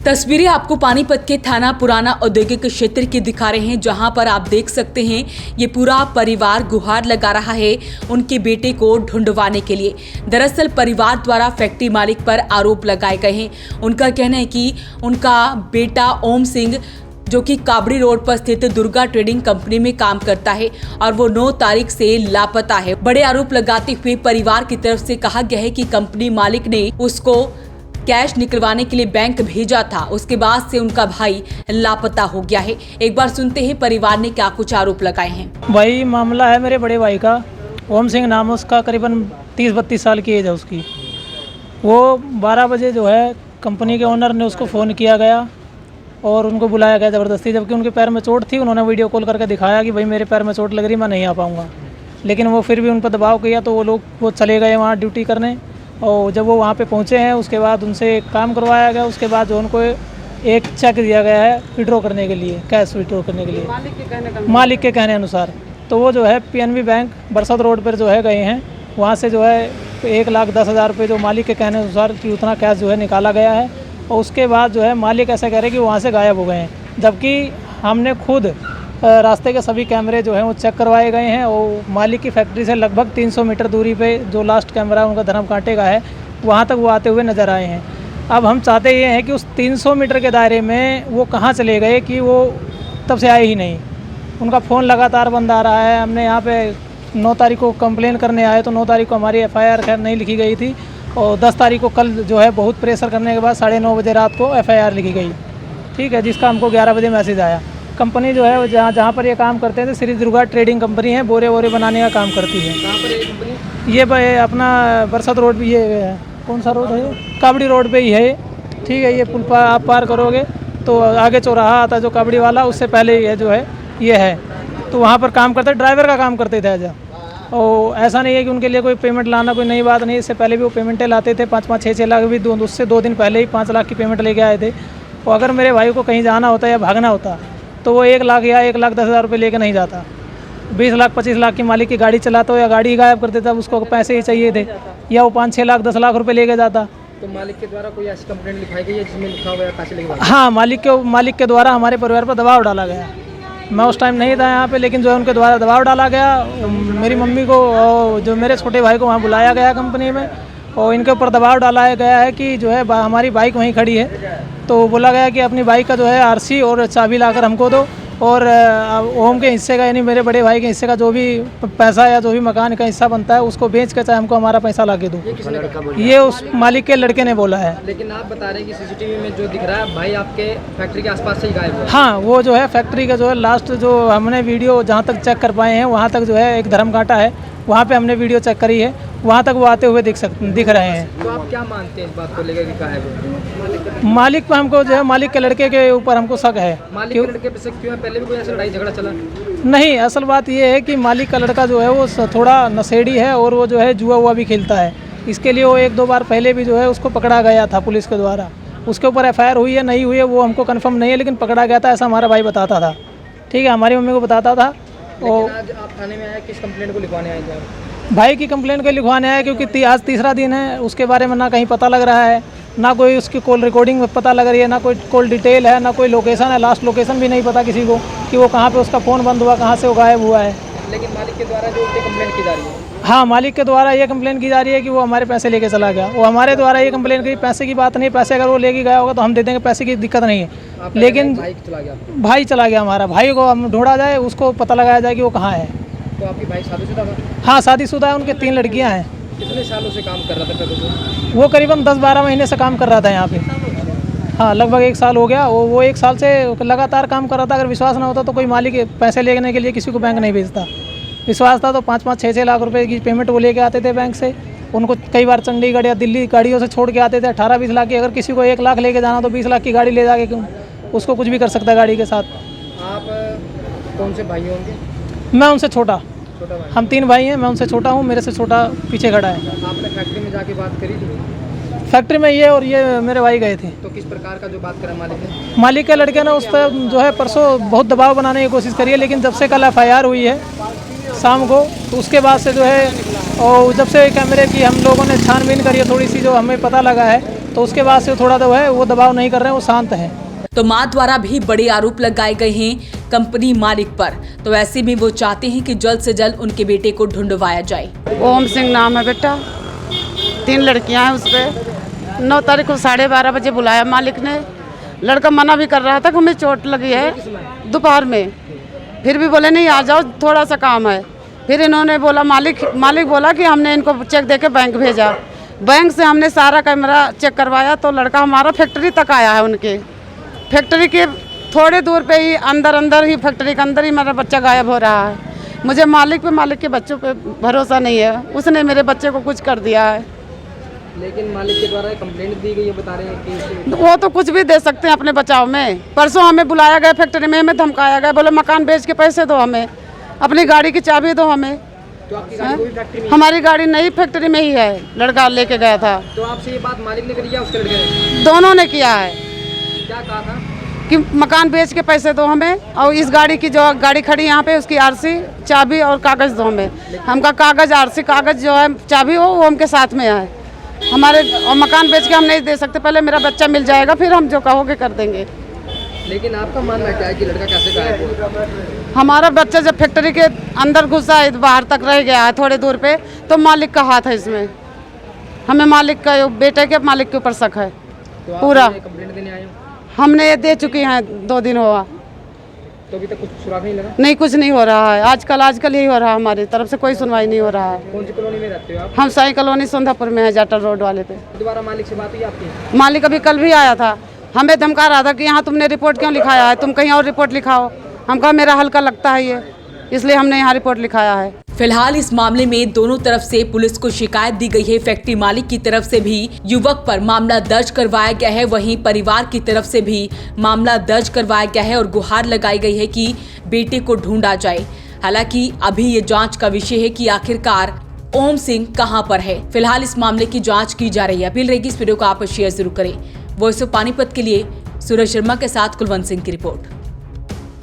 तस्वीरें आपको पानीपत के थाना पुराना औद्योगिक क्षेत्र की दिखा रहे हैं, जहां पर आप देख सकते हैं ये पूरा परिवार गुहार लगा रहा है उनके बेटे को ढूंढवाने के लिए। दरअसल परिवार द्वारा फैक्ट्री मालिक पर आरोप लगाए गए हैं। उनका कहना है कि उनका बेटा ओम सिंह जो कि काबड़ी रोड पर स्थित दुर्गा ट्रेडिंग कंपनी में काम करता है और वो 9 तारीख से लापता है। बड़े आरोप लगाते हुए परिवार की तरफ से कहा गया है कि कंपनी मालिक ने उसको कैश निकलवाने के लिए बैंक भेजा था, उसके बाद से उनका भाई लापता हो गया है। एक बार सुनते हैं परिवार ने क्या कुछ आरोप लगाए हैं। भाई मामला है मेरे बड़े भाई का, ओम सिंह नाम है उसका, करीबन 30-32 साल की एज है उसकी। वो 12 बजे जो है कंपनी के ओनर ने उसको फ़ोन किया गया और उनको बुलाया गया ज़बरदस्ती, जबकि उनके पैर में चोट थी। उन्होंने वीडियो कॉल करके दिखाया कि भाई मेरे पैर में चोट लग रही, मैं नहीं आ पाऊँगा, लेकिन वो फिर भी उन पर दबाव किया तो वो चले गए वहाँ ड्यूटी करने। और जब वो वहाँ पे पहुँचे हैं उसके बाद उनसे काम करवाया गया। उसके बाद जो उनको एक चेक दिया गया है विड्रॉ करने के लिए, कैश विड्रॉ करने के लिए मालिक के कहने अनुसार। तो वो जो है PNB बैंक बरसात रोड पर जो है गए हैं, वहाँ से जो है 1,10,000 रुपये जो मालिक के कहने अनुसार कि उतना कैश जो है निकाला गया है। और उसके बाद जो है मालिक ऐसा कह रहे कि वहाँ से गायब हो गए हैं, जबकि हमने खुद रास्ते के सभी कैमरे जो हैं वो चेक करवाए गए हैं। और मालिक की फैक्ट्री से लगभग 300 मीटर दूरी पे जो लास्ट कैमरा उनका धर्म कांटे का है, वहाँ तक वो आते हुए नज़र आए हैं। अब हम चाहते ये हैं कि उस 300 मीटर के दायरे में वो कहाँ चले गए कि वो तब से आए ही नहीं। उनका फ़ोन लगातार बंद आ रहा है। हमने यहाँ पे 9 तारीख को कंप्लेन करने आए तो 9 तारीख को हमारी FIR खैर नहीं लिखी गई थी, और 10 तारीख को कल जो है बहुत प्रेशर करने के बाद 9:30 बजे रात को FIR लिखी गई, ठीक है, जिसका हमको 11 बजे मैसेज आया। कंपनी जो है जहाँ पर ये काम करते हैं श्री दुर्गा ट्रेडिंग कंपनी है, बोरे वोरे बनाने का काम करती है। कहाँ पर है ये कंपनी? ये अपना बरसात रोड भी, ये कौन सा रोड है, काबड़ी रोड पे ही है, ठीक है। ये पुल पर आप पार करोगे तो आगे चौराहा आता है जो काबड़ी वाला, उससे पहले ये जो है ये है। तो वहाँ पर काम करते, ड्राइवर का काम करते थे ऐसा। और ऐसा नहीं है कि उनके लिए कोई पेमेंट लाना कोई नई बात नहीं, इससे पहले भी वो पेमेंटें लाते थे 5-5, 6-6 लाख भी। उससे 2 दिन पहले ही 5 लाख की पेमेंट लेके आए थे। और अगर मेरे भाई को कहीं जाना होता या भागना होता तो वो 1 लाख या 1,10,000 रुपये लेके नहीं जाता। 20 लाख 25 लाख की मालिक की गाड़ी चलाता हो या गाड़ी ही गायब कर देता, उसको पैसे ही चाहिए थे, या वो 5-6 लाख 10 लाख रुपये लेके जाता। तो मालिक के द्वारा कोई ऐसी कंप्लेंट लिखाई गई है जिसमें लिखा हुआ है पैसे लेके? हाँ, मालिक के द्वारा हमारे परिवार पर दबाव डाला गया। मैं उस टाइम नहीं था यहाँ पे, लेकिन जो है उनके द्वारा दबाव डाला गया। मेरी मम्मी को और जो मेरे छोटे भाई को वहाँ बुलाया गया कंपनी में, और इनके ऊपर दबाव डाला गया है कि जो है हमारी बाइक वहीं खड़ी है, तो बोला गया कि अपनी बाइक का जो है RC और चाबी लाकर हमको दो, और ओम के हिस्से का यानी मेरे बड़े भाई के हिस्से का जो भी पैसा या जो भी मकान का हिस्सा बनता है उसको बेच के चाहे हमको हमारा पैसा ला के दो। ये उस मालिक के लड़के ने बोला है। लेकिन आप बता रहे हैं कि CCTV में जो दिख रहा है भाई आपके फैक्ट्री के आसपास से ही गायब है। हाँ, वो जो है फैक्ट्री का जो है लास्ट जो हमने वीडियो जहाँ तक चेक कर पाए हैं, वहाँ तक जो है एक धर्म कांटा है, वहाँ पे हमने वीडियो चेक करी है, वहाँ तक वो आते हुए दिख रहे हैं। तो आप क्या मानते हैं इस बात को लेकर कि गायब है? मालिक पर हमको जो है मालिक के लड़के के ऊपर हमको शक है। मालिक के लड़के पे शक क्यों है? पहले भी कोई ऐसा लड़ाई झगड़ा चला? नहीं, असल बात ये है कि मालिक का लड़का जो है वो थोड़ा नशेड़ी है, और वो जो है जुआ हुआ भी खेलता है। इसके लिए वो 1-2 बार पहले भी जो है उसको पकड़ा गया था पुलिस के द्वारा। उसके ऊपर FIR हुई है नहीं हुई है वो हमको कंफर्म नहीं है, लेकिन पकड़ा गया था ऐसा हमारा भाई बताता था, ठीक है, हमारी मम्मी को बताता था। और आज आप थाने में आए, किस कंप्लेंट को लिखवाने आए थे? भाई की कंप्लेंट को लिखवाने आया, क्योंकि आज तीसरा दिन है, उसके बारे में ना कहीं पता लग रहा है, ना कोई उसकी कॉल रिकॉर्डिंग में पता लग रही है, ना कोई कॉल डिटेल है, ना कोई लोकेशन है, लास्ट लोकेशन भी नहीं पता किसी को कि वो कहाँ पे उसका फ़ोन बंद हुआ, कहाँ से वो गायब हुआ है। लेकिन मालिक के द्वारा जो कंप्लेंट की जा रही है? हाँ, मालिक के द्वारा ये कंप्लेंट की जा रही है कि वो हमारे पैसे लेके चला गया। वो हमारे द्वारा ये कंप्लेंट की, पैसे की बात नहीं, पैसे अगर वो लेके गया होगा तो हम दे देंगे, पैसे की दिक्कत नहीं है। लेकिन भाई चला गया हमारा, भाई को हम ढूंढा जाए, उसको पता लगाया जाए कि वो कहाँ है। तो आपकी भाई शादीशुदा है? हाँ, शादीशुदा है, उनके 3 लड़कियाँ हैं। कितने सालों से काम कर रहा था पहले? वो करीबन 10-12 महीने से काम कर रहा था यहाँ पे। हाँ, लगभग 1 साल हो गया। वो 1 साल से लगातार काम कर रहा था। अगर विश्वास ना होता तो कोई मालिक पैसे लेने के लिए किसी को बैंक नहीं भेजता। विश्वास था तो 5-5, 6-6 लाख रुपए की पेमेंट वो लेके आते थे बैंक से। उनको कई बार चंडीगढ़ या दिल्ली गाड़ियों से छोड़ के आते थे 18-20 लाख की। अगर किसी को 1 लाख लेके जाना तो 20 लाख की गाड़ी ले जाके उसको कुछ भी कर सकता है गाड़ी के साथ। आप कौन से भाई होंगे? मैं उनसे छोटा। छोटा भाई? हम 3 भाई हैं, मैं उनसे छोटा हूँ, मेरे से छोटा पीछे खड़ा है। आपने फैक्ट्री में जाके बात करी थी? फैक्ट्री में ये और ये मेरे भाई गए थे। तो किस प्रकार का जो बात करा मालिक ने? मालिक के लड़के ने उस पर जो है परसों बहुत दबाव बनाने की कोशिश करी है, लेकिन जब से कल FIR हुई है शाम को, तो उसके बाद से जो है, और जब से कैमरे की हम लोगों ने छानबीन करी है थोड़ी सी, जो हमें पता लगा है तो उसके बाद से थोड़ा तो है वो दबाव नहीं कर रहे हैं, वो शांत है। तो मां द्वारा भी बड़े आरोप लगाए गए हैं कंपनी मालिक पर। तो ऐसे में वो चाहते हैं कि जल्द से जल्द उनके बेटे को ढूंढवाया जाए। ओम सिंह नाम है बेटा, 3 लड़कियां हैं उस पर। 9 तारीख को 12:30 बजे बुलाया मालिक ने। लड़का मना भी कर रहा था कि हमें चोट लगी है दोपहर में, फिर भी बोले नहीं आ जाओ, थोड़ा सा काम है। फिर इन्होंने बोला मालिक बोला कि हमने इनको चेक देके बैंक भेजा। बैंक से हमने सारा कैमरा चेक करवाया तो लड़का हमारा फैक्ट्री तक आया है। उनके फैक्ट्री के थोड़े दूर पे ही अंदर ही फैक्ट्री के अंदर ही मेरा बच्चा गायब हो रहा है। मुझे मालिक के बच्चों पे भरोसा नहीं है, उसने मेरे बच्चे को कुछ कर दिया है। लेकिन मालिक के द्वारा कंप्लेंट दी गई है, बता रहे हैं कि वो तो कुछ भी दे सकते हैं अपने बचाव में। परसों हमें बुलाया गया फैक्ट्री में, हमें धमकाया गया, बोले मकान बेच के पैसे दो, हमें अपनी गाड़ी की चाबी दो हमें। तो आपकी गाड़ी कोई फैक्ट्री में? हमारी गाड़ी नई फैक्ट्री में ही है, लड़का लेके गया था। तो आपसे ये बात मालिक ने करी या उसके लड़के ने? दोनों ने किया है। क्या कहा था? कि मकान बेच के पैसे दो हमें, और इस गाड़ी की जो गाड़ी खड़ी यहाँ पे उसकी आरसी, चाबी और कागज़ दो हमें। हमका कागज़, आरसी कागज़ जो है, चाबी हो वो हमके साथ में है हमारे। और मकान बेच के हम नहीं दे सकते, पहले मेरा बच्चा मिल जाएगा, फिर हम जो कहोगे कर देंगे। लेकिन आपका मानना क्या है कि लड़का कैसे गायब हुआ? हमारा बच्चा जब फैक्ट्री के अंदर घुसा है, बाहर तक रह गया है थोड़े दूर पे, तो मालिक का हाथ है इसमें। हमें मालिक का, बेटे के मालिक के ऊपर शक है तो पूरा। कंप्लेंट देने आए हो? हमने ये दे चुकी हैं, 2 दिन हुआ, तो अभी तक कुछ सुराग नहीं लगा? नहीं, कुछ नहीं हो रहा है। आजकल यही हो रहा है, हमारी तरफ से कोई सुनवाई नहीं हो रहा है। कौन सी कॉलोनी में रहते हो आप? हम साई कॉलोनी सोंधापुर में है, जाटल रोड वाले पे। दोबारा मालिक से बात हुई आपकी? मालिक अभी कल भी आया था, हमें धमका रहा था कि यहाँ तुमने रिपोर्ट क्यों लिखाया है, तुम कहीं और रिपोर्ट लिखाओ। हम कहा मेरा हल्का लगता है ये, इसलिए हमने यहाँ रिपोर्ट लिखाया है। फिलहाल इस मामले में दोनों तरफ से पुलिस को शिकायत दी गई है। फैक्ट्री मालिक की तरफ से भी युवक पर मामला दर्ज करवाया गया है, वहीं परिवार की तरफ से भी मामला दर्ज करवाया गया है और गुहार लगाई गई है कि बेटे को ढूंढा जाए। हालांकि अभी ये जांच का विषय है कि आखिरकार ओम सिंह कहां पर है। फिलहाल इस मामले की जांच की जा रही है। अपील रहेगी इस वीडियो को आप शेयर जरूर करें। वॉइस ऑफ पानीपत के लिए सूरज शर्मा के साथ कुलवंत सिंह की रिपोर्ट।